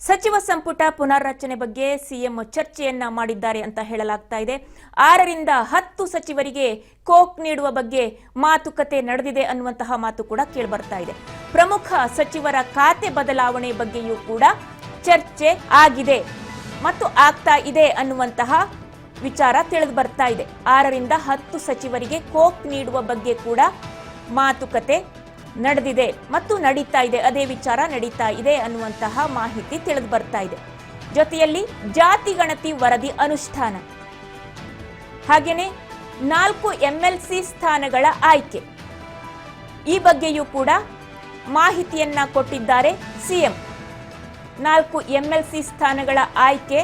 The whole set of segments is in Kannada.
ಸಚಿವ ಸಂಪುಟ ಪುನರ್ರಚನೆ ಬಗ್ಗೆ ಸಿಎಂ ಚರ್ಚೆಯನ್ನ ಮಾಡಿದ್ದಾರೆ ಅಂತ ಹೇಳಲಾಗ್ತಾ ಇದೆ. 6 ರಿಂದ 10 ಸಚಿವರಿಗೆ ಕೋಕ್ ನೀಡುವ ಬಗ್ಗೆ ಮಾತುಕತೆ ನಡೆದಿದೆ ಅನ್ನುವಂತಹ ಮಾತು ಕೂಡ ಕೇಳಿಬರ್ತಾ ಇದೆ. ಪ್ರಮುಖ ಸಚಿವರ ಖಾತೆ ಬದಲಾವಣೆ ಬಗ್ಗೆಯೂ ಕೂಡ ಚರ್ಚೆ ಆಗಿದೆ ಮತ್ತು ಆಗ್ತಾ ಇದೆ ಅನ್ನುವಂತಹ ವಿಚಾರ ತಿಳಿದು ಬರ್ತಾ ಇದೆ. 6 ರಿಂದ 10 ಸಚಿವರಿಗೆ ಕೋಕ್ ನೀಡುವ ಬಗ್ಗೆ ಕೂಡ ಮಾತುಕತೆ ನಡೆದಿದೆ ಮತ್ತು ನಡೀತಾ ಇದೆ. ಅದೇ ವಿಚಾರ ನಡೀತಾ ಇದೆ ಅನ್ನುವಂತಹ ಮಾಹಿತಿ ತಿಳಿದು ಬರ್ತಾ ಇದೆ. ಜೊತೆಯಲ್ಲಿ ಜಾತಿ ಗಣತಿ ವರದಿ ಅನುಷ್ಠಾನ, ಹಾಗೇನೆ 4 MLC ಸ್ಥಾನಗಳ ಆಯ್ಕೆ, ಈ ಬಗ್ಗೆಯೂ ಕೂಡ ಮಾಹಿತಿಯನ್ನ ಕೊಟ್ಟಿದ್ದಾರೆ ಸಿಎಂ. 4 MLC ಸ್ಥಾನಗಳ ಆಯ್ಕೆ,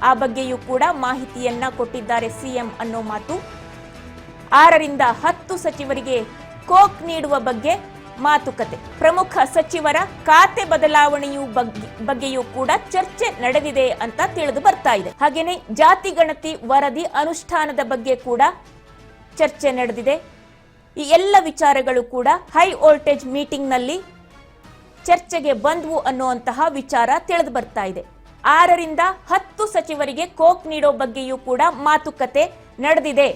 ಆ ಬಗ್ಗೆಯೂ ಕೂಡ ಮಾಹಿತಿಯನ್ನ ಕೊಟ್ಟಿದ್ದಾರೆ ಸಿಎಂ ಅನ್ನೋ ಮಾತು. 6 ರಿಂದ 10 ಸಚಿವರಿಗೆ ಕೋಕ್ ನೀಡುವ ಬಗ್ಗೆ ಮಾತುಕತೆ, ಪ್ರಮುಖ ಸಚಿವರ ಖಾತೆ ಬದಲಾವಣೆಯೂ ಬಗ್ಗೆಯೂ ಕೂಡ ಚರ್ಚೆ ನಡೆದಿದೆ ಅಂತ ತಿಳಿದು ಬರ್ತಾ ಇದೆ. ಹಾಗೇನೆ ಜಾತಿ ಗಣತಿ ವರದಿ ಅನುಷ್ಠಾನದ ಬಗ್ಗೆ ಕೂಡ ಚರ್ಚೆ ನಡೆದಿದೆ. ಈ ಎಲ್ಲ ವಿಚಾರಗಳು ಕೂಡ ಹೈ ವೋಲ್ಟೇಜ್ ಮೀಟಿಂಗ್ ನಲ್ಲಿ ಚರ್ಚೆಗೆ ಬಂದ್ವು ಅನ್ನುವಂತಹ ವಿಚಾರ ತಿಳಿದು ಬರ್ತಾ ಇದೆ. 6 ರಿಂದ 10 ಸಚಿವರಿಗೆ ಕೋಕ್ ನೀಡೋ ಬಗ್ಗೆಯೂ ಕೂಡ ಮಾತುಕತೆ ನಡೆದಿದೆ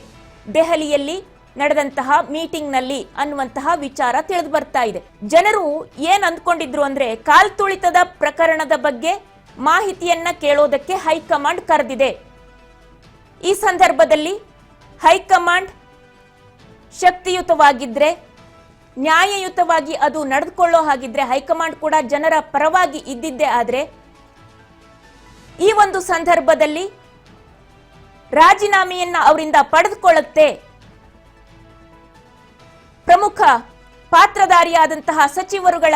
ದೆಹಲಿಯಲ್ಲಿ ನಡೆದಂತಹ ಮೀಟಿಂಗ್ ನಲ್ಲಿ ಅನ್ನುವಂತಹ ವಿಚಾರ ತಿಳಿದು ಬರ್ತಾ ಇದೆ. ಜನರು ಏನ್ ಅಂದ್ಕೊಂಡಿದ್ರು ಅಂದ್ರೆ, ಕಾಲ್ತುಳಿತದ ಪ್ರಕರಣದ ಬಗ್ಗೆ ಮಾಹಿತಿಯನ್ನ ಕೇಳೋದಕ್ಕೆ ಹೈಕಮಾಂಡ್ ಕರೆದಿದೆ. ಈ ಸಂದರ್ಭದಲ್ಲಿ ಹೈಕಮಾಂಡ್ ಶಕ್ತಿಯುತವಾಗಿದ್ರೆ, ನ್ಯಾಯಯುತವಾಗಿ ಅದು ನಡೆದುಕೊಳ್ಳೋ ಹಾಗಿದ್ರೆ, ಹೈಕಮಾಂಡ್ ಕೂಡ ಜನರ ಪರವಾಗಿ ಇದ್ದಿದ್ದೇ ಆದ್ರೆ ಈ ಒಂದು ಸಂದರ್ಭದಲ್ಲಿ ರಾಜೀನಾಮೆಯನ್ನ ಅವರಿಂದ ಪಡೆದುಕೊಳ್ಳುತ್ತೆ, ಪ್ರಮುಖ ಪಾತ್ರಧಾರಿಯಾದಂತಹ ಸಚಿವರುಗಳ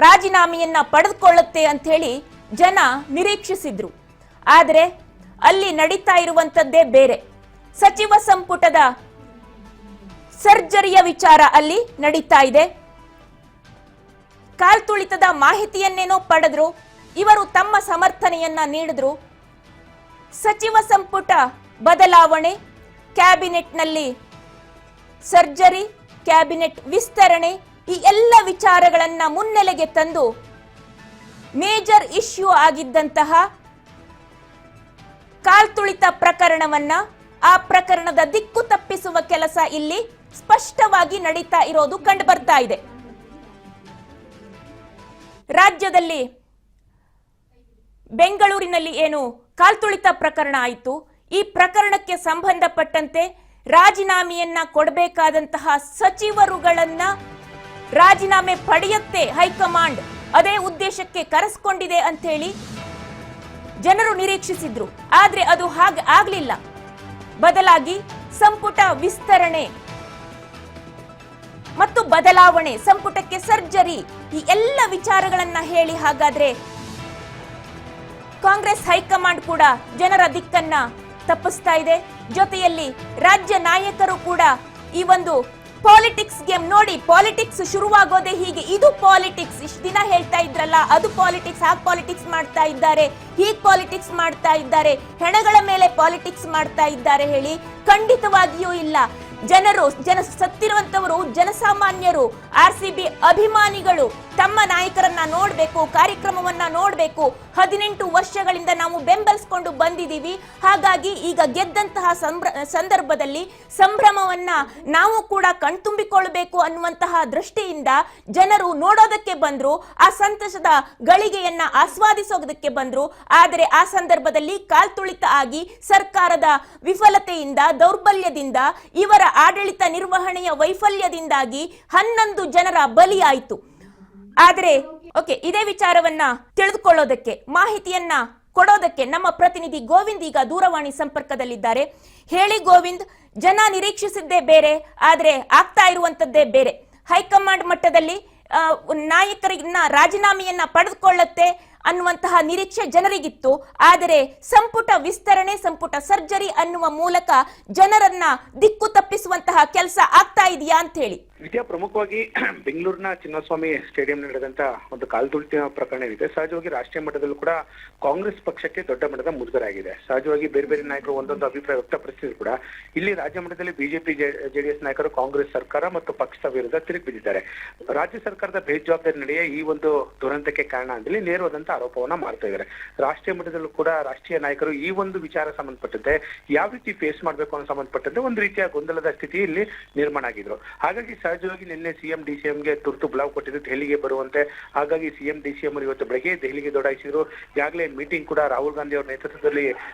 ರಾಜೀನಾಮೆಯನ್ನ ಪಡೆದುಕೊಳ್ಳುತ್ತೆ ಅಂತ ಹೇಳಿ ಜನ ನಿರೀಕ್ಷಿಸಿದ್ರು. ಆದರೆ ಅಲ್ಲಿ ನಡೀತಾ ಇರುವಂತದ್ದೇ ಬೇರೆ. ಸಚಿವ ಸಂಪುಟದ ಸರ್ಜರಿಯ ವಿಚಾರ ಅಲ್ಲಿ ನಡೀತಾ ಇದೆ. ಕಾಲ್ತುಳಿತದ ಮಾಹಿತಿಯನ್ನೇನೋ ಪಡೆದ್ರು, ಇವರು ತಮ್ಮ ಸಮರ್ಥನೆಯನ್ನ ನೀಡಿದ್ರು. ಸಚಿವ ಸಂಪುಟ ಬದಲಾವಣೆ, ಕ್ಯಾಬಿನೆಟ್ನಲ್ಲಿ ಸರ್ಜರಿ, ಕ್ಯಾಬಿನೆಟ್ ವಿಸ್ತರಣೆ, ಈ ಎಲ್ಲ ವಿಚಾರಗಳನ್ನ ಮುನ್ನೆಲೆಗೆ ತಂದು ಮೇಜರ್ ಇಶ್ಯೂ ಆಗಿದ್ದಂತಹ ಕಾಲ್ತುಳಿತ ಪ್ರಕರಣವನ್ನ, ಆ ಪ್ರಕರಣದ ದಿಕ್ಕು ತಪ್ಪಿಸುವ ಕೆಲಸ ಇಲ್ಲಿ ಸ್ಪಷ್ಟವಾಗಿ ನಡೀತಾ ಇರೋದು ಕಂಡು ಬರ್ತಾ ಇದೆ. ರಾಜ್ಯದಲ್ಲಿ ಬೆಂಗಳೂರಿನಲ್ಲಿ ಏನು ಕಾಲ್ತುಳಿತ ಪ್ರಕರಣ ಆಯಿತು, ಈ ಪ್ರಕರಣಕ್ಕೆ ಸಂಬಂಧಪಟ್ಟಂತೆ ರಾಜೀನಾಮೆಯನ್ನ ಕೊಡಬೇಕಾದಂತಹ ಸಚಿವರುಗಳನ್ನ ರಾಜೀನಾಮೆ ಪಡೆಯುತ್ತೆ ಹೈಕಮಾಂಡ್, ಅದೇ ಉದ್ದೇಶಕ್ಕೆ ಕರೆಸಿಕೊಂಡಿದೆ ಅಂತ ಹೇಳಿ ಜನರು ನಿರೀಕ್ಷಿಸಿದ್ರು. ಆದ್ರೆ ಅದು ಹಾಗೆ ಆಗ್ಲಿಲ್ಲ. ಬದಲಾಗಿ ಸಂಪುಟ ವಿಸ್ತರಣೆ ಮತ್ತು ಬದಲಾವಣೆ, ಸಂಪುಟಕ್ಕೆ ಸರ್ಜರಿ, ಈ ಎಲ್ಲ ವಿಚಾರಗಳನ್ನ ಹೇಳಿ ಹಾಗಾದ್ರೆ ಕಾಂಗ್ರೆಸ್ ಹೈಕಮಾಂಡ್ ಕೂಡ ಜನರ ದಿಕ್ಕನ್ನ ತಪ್ಪಿಸ್ತಾ ಇದೆ. ಜೊತೆಯಲ್ಲಿ ರಾಜ್ಯ ನಾಯಕರು ಕೂಡ ಈ ಒಂದು ಪಾಲಿಟಿಕ್ಸ್ ಗೇಮ್ ನೋಡಿ, ಪಾಲಿಟಿಕ್ಸ್ ಶುರುವಾಗೋದೇ ಹೀಗೆ, ಇದು ಪಾಲಿಟಿಕ್ಸ್, ಇಷ್ಟು ದಿನ ಹೇಳ್ತಾ ಇದ್ರಲ್ಲ ಅದು ಪಾಲಿಟಿಕ್ಸ್, ಹಾಗೆ ಪಾಲಿಟಿಕ್ಸ್ ಮಾಡ್ತಾ ಇದ್ದಾರೆ, ಹೀಗೆ ಪಾಲಿಟಿಕ್ಸ್ ಮಾಡ್ತಾ ಇದ್ದಾರೆ, ಹೆಣಗಳ ಮೇಲೆ ಪಾಲಿಟಿಕ್ಸ್ ಮಾಡ್ತಾ ಇದ್ದಾರೆ ಹೇಳಿ ಖಂಡಿತವಾಗಿಯೂ ಇಲ್ಲ. ಸತ್ತಿರುವಂತವರು ಜನಸಾಮಾನ್ಯರು, RCB ಅಭಿಮಾನಿಗಳು ತಮ್ಮ ನಾಯಕರನ್ನ ನೋಡ್ಬೇಕು, ಕಾರ್ಯಕ್ರಮವನ್ನ ನೋಡ್ಬೇಕು. 18 ವರ್ಷಗಳಿಂದ ನಾವು ಬೆಂಬಲಿಸಿಕೊಂಡು ಬಂದಿದ್ದೀವಿ. ಹಾಗಾಗಿ ಈಗ ಗೆದ್ದಂತಹ ಸಂದರ್ಭದಲ್ಲಿ ಸಂಭ್ರಮವನ್ನ ನಾವು ಕೂಡ ಕಣ್ತುಂಬಿಕೊಳ್ಳಬೇಕು ಅನ್ನುವಂತಹ ದೃಷ್ಟಿಯಿಂದ ಜನರು ನೋಡೋದಕ್ಕೆ ಬಂದ್ರು, ಆ ಸಂತಸದ ಗಳಿಗೆಯನ್ನ ಆಸ್ವಾದಿಸೋದಕ್ಕೆ ಬಂದ್ರು. ಆದರೆ ಆ ಸಂದರ್ಭದಲ್ಲಿ ಕಾಲ್ತುಳಿತ ಆಗಿ ಸರ್ಕಾರದ ವಿಫಲತೆಯಿಂದ, ದೌರ್ಬಲ್ಯದಿಂದ, ಇವರ ಆಡಳಿತ ನಿರ್ವಹಣೆಯ ವೈಫಲ್ಯದಿಂದಾಗಿ 11 ಜನರ ಬಲಿಯಾಯಿತು. ಆದರೆ ಇದೇ ವಿಚಾರವನ್ನ ತಿಳಿದುಕೊಳ್ಳೋದಕ್ಕೆ, ಮಾಹಿತಿಯನ್ನ ಕೊಡೋದಕ್ಕೆ ನಮ್ಮ ಪ್ರತಿನಿಧಿ ಗೋವಿಂದ್ ಈಗ ದೂರವಾಣಿ ಸಂಪರ್ಕದಲ್ಲಿದ್ದಾರೆ. ಹೇಳಿ ಗೋವಿಂದ್, ಜನ ನಿರೀಕ್ಷಿಸಿದ್ದೇ ಬೇರೆ, ಆದ್ರೆ ಆಗ್ತಾ ಇರುವಂತದ್ದೇ ಬೇರೆ. ಹೈಕಮಾಂಡ್ ಮಟ್ಟದಲ್ಲಿ ನಾಯಕರನ್ನ ರಾಜೀನಾಮೆಯನ್ನ ಪಡೆದುಕೊಳ್ಳುತ್ತೆ ಅನ್ನುವಂತಹ ನಿರೀಕ್ಷೆ ಜನರಿಗಿತ್ತು. ಆದರೆ ಸಂಪುಟ ವಿಸ್ತರಣೆ, ಸಂಪುಟ ಸರ್ಜರಿ ಅನ್ನುವ ಮೂಲಕ ಜನರನ್ನ ದಿಕ್ಕು ತಪ್ಪಿಸುವಂತಹ ಕೆಲಸ ಆಗ್ತಾ ಇದೆಯಾ ಅಂತ ಹೇಳಿ. ವಿದ್ಯಾ, ಪ್ರಮುಖವಾಗಿ ಬೆಂಗಳೂರಿನ ಚಿನ್ನಸ್ವಾಮಿ ಸ್ಟೇಡಿಯಂ ನಡೆದಂತ ಒಂದು ಕಾಲ್ತುಳಿತ ಪ್ರಕರಣ ಇದೆ. ಸಹಜವಾಗಿ ರಾಷ್ಟ್ರೀಯ ಮಟ್ಟದಲ್ಲೂ ಕೂಡ ಕಾಂಗ್ರೆಸ್ ಪಕ್ಷಕ್ಕೆ ದೊಡ್ಡ ಮಟ್ಟದ ಮುಜುಗರ ಆಗಿದೆ. ಸಹಜವಾಗಿ ಬೇರೆ ಬೇರೆ ನಾಯಕರು ಒಂದೊಂದು ಅಭಿಪ್ರಾಯ ವ್ಯಕ್ತಪಡಿಸಿದ್ರು ಕೂಡ ಇಲ್ಲಿ ರಾಜ್ಯ ಮಟ್ಟದಲ್ಲಿ ಬಿಜೆಪಿ ಜೆಡಿಎಸ್ ನಾಯಕರು ಕಾಂಗ್ರೆಸ್ ಸರ್ಕಾರ ಮತ್ತು ಪಕ್ಷದ ವಿರುದ್ಧ ತಿರುಗಿ ಬಿದ್ದಿದ್ದಾರೆ. ರಾಜ್ಯ ಸರ್ಕಾರದ ಬೇಜವಾಬ್ದಾರಿ ನಡೆಯೇ ಈ ಒಂದು ದುರಂತಕ್ಕೆ ಕಾರಣ ಅಂತೇಳಿ ನೇರವಾದಂತ ಆರೋಪವನ್ನ ಮಾಡ್ತಾ ಇದ್ದಾರೆ. ರಾಷ್ಟ್ರೀಯ ಮಟ್ಟದಲ್ಲೂ ಕೂಡ ರಾಷ್ಟ್ರೀಯ ನಾಯಕರು ಈ ಒಂದು ವಿಚಾರ ಸಂಬಂಧಪಟ್ಟಂತೆ ಯಾವ ರೀತಿ ಫೇಸ್ ಮಾಡಬೇಕು ಅನ್ನೋ ಸಂಬಂಧಪಟ್ಟಂತೆ ಒಂದು ರೀತಿಯ ಗೊಂದಲದ ಸ್ಥಿತಿ ಇಲ್ಲಿ ನಿರ್ಮಾಣ ಆಗಿದ್ರು. ಹಾಗಾಗಿ ಸಹಜವಾಗಿ ನಿನ್ನೆ ಸಿಎಂ ಡಿಸಿಎಂಗೆ ತುರ್ತು ಬುಲಾವ್ ಕೊಟ್ಟಿದ್ದು ದೆಹಲಿಗೆ ಬರುವಂತೆ. ಹಾಗಾಗಿ ಸಿಎಂ ಡಿಸಿಎಂ ಇವತ್ತು ಬೆಳಗ್ಗೆ ದೆಹಲಿಗೆ ದೌಡಾಯಿಸಿದ್ರು. ಈಗಾಗಲೇ ಮೀಟಿಂಗ್ ಕೂಡ ರಾಹುಲ್ ಗಾಂಧಿ ಅವರ ನೇತೃತ್ವದಲ್ಲಿ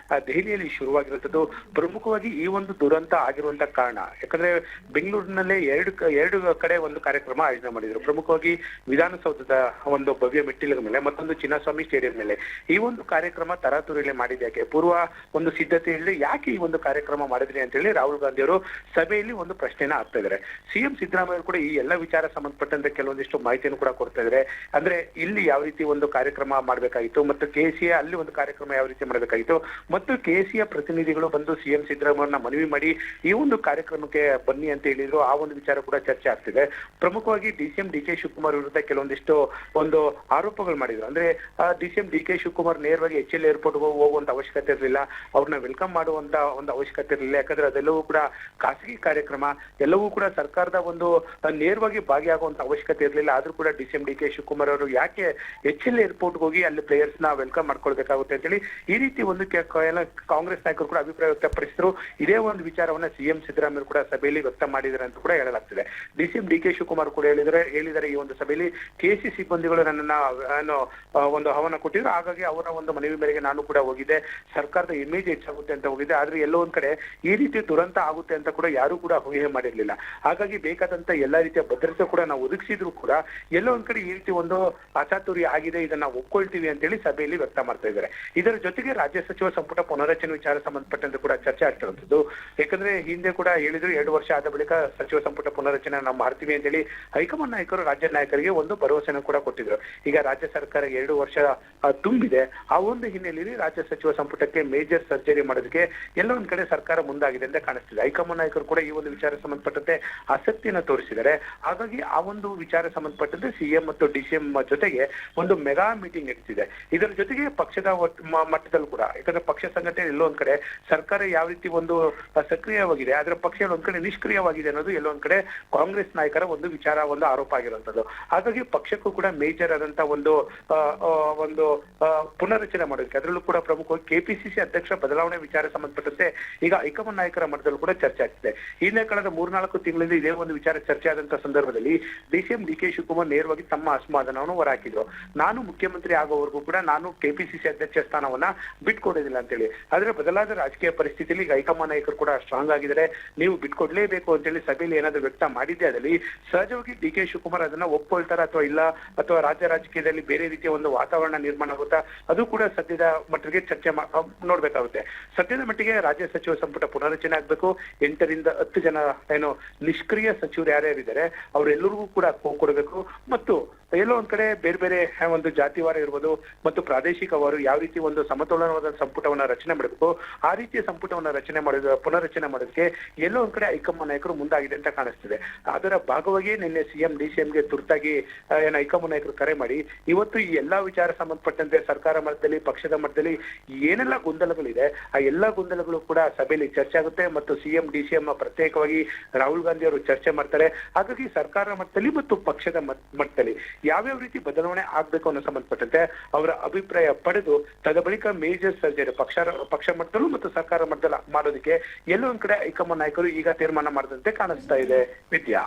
ದೆಹಲಿಯಲ್ಲಿ ಶುರುವಾಗಿರುವಂತದ್ದು. ಪ್ರಮುಖವಾಗಿ ಈ ಒಂದು ದುರಂತ ಆಗಿರುವಂತ ಕಾರಣ ಯಾಕಂದ್ರೆ ಬೆಂಗಳೂರಿನಲ್ಲೇ ಎರಡು ಕಡೆ ಒಂದು ಕಾರ್ಯಕ್ರಮ ಆಯೋಜನೆ ಮಾಡಿದ್ರು. ಪ್ರಮುಖವಾಗಿ ವಿಧಾನಸೌಧದ ಒಂದು ಭವ್ಯ ಮೆಟ್ಟಿಲ ಮೇಲೆ, ಮತ್ತೊಂದು ಚಿನ್ನಸ್ವಾಮಿ ಸ್ಟೇಡಿಯಂ ಮೇಲೆ. ಈ ಒಂದು ಕಾರ್ಯಕ್ರಮ ತರಾತುರಿಯಲ್ಲಿ ಮಾಡಿದ್ಯಾಕೆ, ಪೂರ್ವ ಒಂದು ಸಿದ್ಧತೆ ಇಲ್ಲದೆ ಯಾಕೆ ಈ ಒಂದು ಕಾರ್ಯಕ್ರಮ ಮಾಡಿದ್ರಿ ಅಂತ ಹೇಳಿ ರಾಹುಲ್ ಗಾಂಧಿ ಅವರು ಸಭೆಯಲ್ಲಿ ಒಂದು ಪ್ರಶ್ನೆನ ಹಾಕ್ತಾ ಇದ್ದಾರೆ. ಸಿಎಂ ಸಿದ್ದರಾಮಯ್ಯ ಕೂಡ ಈ ಎಲ್ಲ ವಿಚಾರ ಸಂಬಂಧಪಟ್ಟಂತೆ ಕೆಲವೊಂದಿಷ್ಟು ಮಾಹಿತಿಯನ್ನು ಕೂಡ ಕೊಡ್ತಾ ಇದ್ದಾರೆ. ಅಂದ್ರೆ ಇಲ್ಲಿ ಯಾವ ರೀತಿ ಒಂದು ಕಾರ್ಯಕ್ರಮ ಮಾಡಬೇಕಾಗಿತ್ತು ಮತ್ತು ಕೆಸಿಎ ಅಲ್ಲಿ ಒಂದು ಕಾರ್ಯಕ್ರಮ ಯಾವ ರೀತಿ ಮಾಡಬೇಕಾಗಿತ್ತು ಮತ್ತು ಕೆಸಿಎ ಪ್ರತಿನಿಧಿಗಳು ಬಂದು ಸಿಎಂ ಸಿದ್ದರಾಮಯ್ಯನ ಮನವಿ ಮಾಡಿ ಈ ಒಂದು ಕಾರ್ಯಕ್ರಮಕ್ಕೆ ಬನ್ನಿ ಅಂತ ಹೇಳಿದ್ರು. ಆ ಒಂದು ವಿಚಾರ ಕೂಡ ಚರ್ಚೆ ಆಗ್ತಿದೆ. ಪ್ರಮುಖವಾಗಿ ಡಿಸಿಎಂ ಡಿಕೆ ಶಿವಕುಮಾರ್ ವಿರುದ್ಧ ಕೆಲವೊಂದಿಷ್ಟು ಒಂದು ಆರೋಪಗಳು ಮಾಡಿದ್ರು. ಅಂದ್ರೆ ಡಿಸಿಎಂ ಡಿಕೆ ಶಿವಕುಮಾರ್ ನೇರವಾಗಿ HL ಏರ್ಪೋರ್ಟ್ ಹೋಗುವಂತ ಅವಶ್ಯಕತೆ ಇರಲಿಲ್ಲ, ಅವ್ರನ್ನ ವೆಲ್ಕಮ್ ಮಾಡುವಂತ ಒಂದು ಅವಶ್ಯಕತೆ ಇರಲಿಲ್ಲ. ಯಾಕಂದ್ರೆ ಅದೆಲ್ಲವೂ ಕೂಡ ಖಾಸಗಿ ಕಾರ್ಯಕ್ರಮ, ಎಲ್ಲವೂ ಕೂಡ ಸರ್ಕಾರದ ಒಂದು ನೇರವಾಗಿ ಭಾಗಿಯಾಗುವಂತ ಅವಶ್ಯಕತೆ ಇರಲಿಲ್ಲ. ಆದ್ರೂ ಕೂಡ ಡಿಸಿಎಂ ಡಿಕೆ ಶಿವಕುಮಾರ್ ಅವರು ಯಾಕೆ HL ಏರ್ಪೋರ್ಟ್ ಹೋಗಿ ಅಲ್ಲಿ ಪ್ಲೇಯರ್ಸ್ ನ ವೆಲ್ಕಮ್ ಮಾಡ್ಕೊಳ್ಬೇಕಾಗುತ್ತೆ ಅಂತ ಹೇಳಿ ಈ ರೀತಿ ಒಂದು ಕಾಂಗ್ರೆಸ್ ನಾಯಕರು ಕೂಡ ಅಭಿಪ್ರಾಯ ವ್ಯಕ್ತಪಡಿಸಿದ್ರು. ಇದೇ ಒಂದು ವಿಚಾರವನ್ನ ಸಿಎಂ ಸಿದ್ದರಾಮಯ್ಯ ಕೂಡ ಸಭೆಯಲ್ಲಿ ವ್ಯಕ್ತ ಮಾಡಿದ್ದಾರೆ ಅಂತ ಕೂಡ ಹೇಳಲಾಗ್ತಿದೆ. ಡಿಸಿಎಂ ಡಿಕೆ ಶಿವಕುಮಾರ್ ಕೂಡ ಹೇಳಿದ್ದಾರೆ ಈ ಒಂದು ಸಭೆಯಲ್ಲಿ ಕೆಸಿ ಸಿಬ್ಬಂದಿಗಳು ನನ್ನನ್ನ ಒಂದು ಆಹ್ವಾನ ಕೊಟ್ಟಿದ್ರು. ಹಾಗಾಗಿ ಅವರ ಒಂದು ಮನವಿ ಮೇರೆಗೆ ನಾನು ಕೂಡ ಹೋಗಿದ್ದೆ. ಸರ್ಕಾರದ ಇಮೇಜ್ ಹೆಚ್ಚಾಗುತ್ತೆ ಅಂತ ಹೋಗಿದ್ದೆ. ಆದ್ರೆ ಎಲ್ಲೋ ಒಂದ್ ಕಡೆ ಈ ರೀತಿ ದುರಂತ ಆಗುತ್ತೆ ಅಂತ ಕೂಡ ಯಾರು ಕೂಡ ಊಹೆ ಮಾಡಿರ್ಲಿಲ್ಲ. ಹಾಗಾಗಿ ಬೇಕಾದಂತ ಎಲ್ಲಾ ರೀತಿಯ ಭದ್ರತೆ ಕೂಡ ನಾವು ಒದಗಿಸಿದ್ರು ಕೂಡ ಎಲ್ಲೋ ಒಂದ್ ಕಡೆ ಈ ರೀತಿ ಒಂದು ಅಚಾತುರ್ಯ ಆಗಿದೆ, ಇದನ್ನ ಒಪ್ಕೊಳ್ತೀವಿ ಅಂತ ಹೇಳಿ ಸಭೆಯಲ್ಲಿ ವ್ಯಕ್ತ ಮಾಡ್ತಾ ಇದ್ದಾರೆ. ಇದರ ಜೊತೆಗೆ ರಾಜ್ಯ ಸಚಿವ ಸಂಪುಟ ಪುನರಚನೆ ವಿಚಾರ ಸಂಬಂಧಪಟ್ಟಂತೆ ಕೂಡ ಚರ್ಚೆ ಆಗ್ತಿರುವಂತದ್ದು. ಯಾಕಂದ್ರೆ ಹಿಂದೆ ಕೂಡ ಹೇಳಿದ್ರು 2 ವರ್ಷ ಆದ ಬಳಿಕ ಸಚಿವ ಸಂಪುಟ ಪುನರಚನೆ ನಾವು ಮಾಡ್ತೀವಿ ಅಂತ ಹೇಳಿ ಹೈಕಮಾಂಡ್ ನಾಯಕರು ರಾಜ್ಯ ನಾಯಕರಿಗೆ ಒಂದು ಭರವಸೆನ ಕೂಡ ಕೊಟ್ಟಿದ್ರು. ಈಗ ರಾಜ್ಯ ಸರ್ಕಾರ 2 ವರ್ಷ ತುಂಬಿದೆ. ಆ ಒಂದು ಹಿನ್ನೆಲೆಯಲ್ಲಿ ರಾಜ್ಯ ಸಚಿವ ಸಂಪುಟಕ್ಕೆ ಮೇಜರ್ ಸರ್ಜರಿ ಮಾಡೋದಕ್ಕೆ ಎಲ್ಲ ಒಂದ್ ಕಡೆ ಸರ್ಕಾರ ಮುಂದಾಗಿದೆ ಅಂತ ಕಾಣಿಸ್ತಿದೆ. ಹೈಕಮಾಂಡ್ ನಾಯಕರು ಕೂಡ ಈ ಒಂದು ವಿಚಾರ ಸಂಬಂಧಪಟ್ಟಂತೆ ಆಸಕ್ತಿಯನ್ನ ತೋರಿಸಿದ್ದಾರೆ. ಹಾಗಾಗಿ ಆ ಒಂದು ವಿಚಾರ ಸಂಬಂಧಪಟ್ಟಂತೆ ಸಿಎಂ ಮತ್ತು ಡಿಸಿಎಂ ಜೊತೆಗೆ ಒಂದು ಮೆಗಾ ಮೀಟಿಂಗ್ ನಡೆಸಿದೆ. ಇದರ ಜೊತೆಗೆ ಪಕ್ಷದ ಮಟ್ಟದಲ್ಲೂ ಕೂಡ, ಯಾಕಂದ್ರೆ ಪಕ್ಷ ಸಂಘಟನೆ ಎಲ್ಲೋ ಒಂದ್ ಕಡೆ ಸರ್ಕಾರ ಯಾವ ರೀತಿ ಒಂದು ಸಕ್ರಿಯವಾಗಿದೆ, ಆದ್ರೆ ಪಕ್ಷ ಒಂದ್ ಕಡೆ ನಿಷ್ಕ್ರಿಯವಾಗಿದೆ ಅನ್ನೋದು ಎಲ್ಲೋ ಒಂದ್ ಕಡೆ ಕಾಂಗ್ರೆಸ್ ನಾಯಕರ ಒಂದು ವಿಚಾರ, ಒಂದು ಆರೋಪ ಆಗಿರುವಂತದ್ದು. ಹಾಗಾಗಿ ಪಕ್ಷಕ್ಕೂ ಕೂಡ ಮೇಜರ್ ಆದಂತ ಒಂದು ಪುನರಚನೆ ಮಾಡೋದಕ್ಕೆ, ಅದರಲ್ಲೂ ಕೂಡ ಪ್ರಮುಖವಾಗಿ ಕೆಪಿಸಿಸಿ ಅಧ್ಯಕ್ಷ ಬದಲಾವಣೆ ವಿಚಾರ ಸಂಬಂಧಪಟ್ಟಂತೆ ಈಗ ಹೈಕಮಾಂಡ್ ನಾಯಕರ ಮಟ್ಟದಲ್ಲೂ ಕೂಡ ಚರ್ಚೆ ಆಗ್ತಿದೆ. ಹಿಂದೆ ಕಳೆದ 3-4 ತಿಂಗಳಿಂದ ಇದೇ ಒಂದು ವಿಚಾರ ಚರ್ಚೆ ಆದಂತ ಸಂದರ್ಭದಲ್ಲಿ ಡಿಸಿಎಂ ಡಿಕೆ ಶಿವಕುಮಾರ್ ನೇರವಾಗಿ ತಮ್ಮ ಅಸಮಾಧಾನವನ್ನು ಹೊರಹಾಕಿದ್ರು. ನಾನು ಮುಖ್ಯಮಂತ್ರಿ ಆಗೋವರೆಗೂ ಕೂಡ ನಾನು ಕೆಪಿಸಿಸಿ ಅಧ್ಯಕ್ಷ ಸ್ಥಾನವನ್ನ ಬಿಟ್ಕೊಡೋದಿಲ್ಲ ಅಂತೇಳಿ. ಆದ್ರೆ ಬದಲಾದ ರಾಜಕೀಯ ಪರಿಸ್ಥಿತಿಯಲ್ಲಿ ಈಗ ಹೈಕಮಾಂಡ್ ನಾಯಕರು ಕೂಡ ಸ್ಟ್ರಾಂಗ್ ಆಗಿದ್ದಾರೆ. ನೀವು ಬಿಟ್ಕೊಡ್ಲೇಬೇಕು ಅಂತೇಳಿ ಸಭೆಯಲ್ಲಿ ಏನಾದ್ರು ವ್ಯಕ್ತ ಮಾಡಿದ್ದೆ ಅದಲ್ಲಿ ಸಹಜವಾಗಿ ಡಿಕೆ ಶಿವಕುಮಾರ್ ಅದನ್ನ ಒಪ್ಕೊಳ್ತಾರ ಅಥವಾ ಇಲ್ಲ, ಅಥವಾ ರಾಜ್ಯ ರಾಜಕೀಯದಲ್ಲಿ ಬೇರೆ ರೀತಿಯ ಒಂದು ವಾತಾವರಣ ನಿರ್ಮಾಣ ಆಗುತ್ತಾ, ಅದು ಕೂಡ ಸದ್ಯದ ಮಟ್ಟಿಗೆ ಚರ್ಚೆ ನೋಡ್ಬೇಕಾಗುತ್ತೆ. ಸದ್ಯದ ಮಟ್ಟಿಗೆ ರಾಜ್ಯ ಸಚಿವ ಸಂಪುಟ ಪುನರಚನೆ ಆಗ್ಬೇಕು. 8 ರಿಂದ 10 ಜನ ಏನು ನಿಷ್ಕ್ರಿಯ ಸಚಿವರು ಯಾರ್ಯಾರಿದ್ದಾರೆ ಅವರೆಲ್ಲರಿಗೂ ಕೂಡ ಕೊಡಬೇಕು. ಮತ್ತು ಎಲ್ಲೋ ಒಂದ್ ಕಡೆ ಬೇರೆ ಬೇರೆ ಒಂದು ಜಾತಿವಾರ ಇರ್ಬೋದು ಮತ್ತು ಪ್ರಾದೇಶಿಕವಾರು ಯಾವ ರೀತಿ ಒಂದು ಸಮತೋಲನವಾದ ಸಂಪುಟವನ್ನ ರಚನೆ ಮಾಡಬೇಕು, ಆ ರೀತಿಯ ಸಂಪುಟವನ್ನ ಪುನರಚನೆ ಮಾಡೋದಕ್ಕೆ ಎಲ್ಲೋ ಒಂದ್ ಕಡೆ ಹೈಕಮಾಂಡ್ ನಾಯಕರು ಮುಂದಾಗಿದೆ ಅಂತ ಕಾಣಿಸ್ತಿದೆ. ಅದರ ಭಾಗವಾಗಿ ನಿನ್ನೆ ಸಿಎಂ ಡಿಸಿಎಂಗೆ ತುರ್ತಾಗಿ ಹೈಕಮಾಂಡ್ ನಾಯಕರು ಕರೆ ಮಾಡಿ ಇವತ್ತು ಈ ಎಲ್ಲಾ ವಿಚಾರ ಸಂಬಂಧಪಟ್ಟಂತೆ ಸರ್ಕಾರ ಮಟ್ಟದಲ್ಲಿ, ಪಕ್ಷದ ಮಟ್ಟದಲ್ಲಿ ಏನೆಲ್ಲ ಗೊಂದಲಗಳಿದೆ ಆ ಎಲ್ಲಾ ಗೊಂದಲಗಳು ಕೂಡ ಸಭೆಯಲ್ಲಿ ಚರ್ಚೆ ಆಗುತ್ತೆ. ಮತ್ತು ಸಿಎಂ ಡಿಸಿಎಂ ಪ್ರತ್ಯೇಕವಾಗಿ ರಾಹುಲ್ ಗಾಂಧಿ ಅವರು ಚರ್ಚೆ ಮಾಡ್ತಾರೆ. ಹಾಗಾಗಿ ಸರ್ಕಾರ ಮಟ್ಟದಲ್ಲಿ ಮತ್ತು ಪಕ್ಷದ ಮಟ್ಟದಲ್ಲಿ ಯಾವ್ಯಾವ ರೀತಿ ಬದಲಾವಣೆ ಆಗ್ಬೇಕು ಅನ್ನೋ ಸಂಬಂಧಪಟ್ಟಂತೆ ಅವರ ಅಭಿಪ್ರಾಯ ಪಡೆದು ತದ ಬಳಿಕ ಮೇಜರ್ ಸರ್ಜರಿ ಪಕ್ಷ ಮಟ್ಟದಲ್ಲೂ ಮತ್ತು ಸರ್ಕಾರ ಮಟ್ಟದಲ್ಲಿ ಮಾಡೋದಕ್ಕೆ ಎಲ್ಲೋ ಒಂದ್ ಕಡೆ ಹೈಕಮಾಂಡ್ ನಾಯಕರು ಈಗ ತೀರ್ಮಾನ ಮಾಡಿದಂತೆ ಕಾಣಿಸ್ತಾ ಇದೆ. ವಿದ್ಯಾ.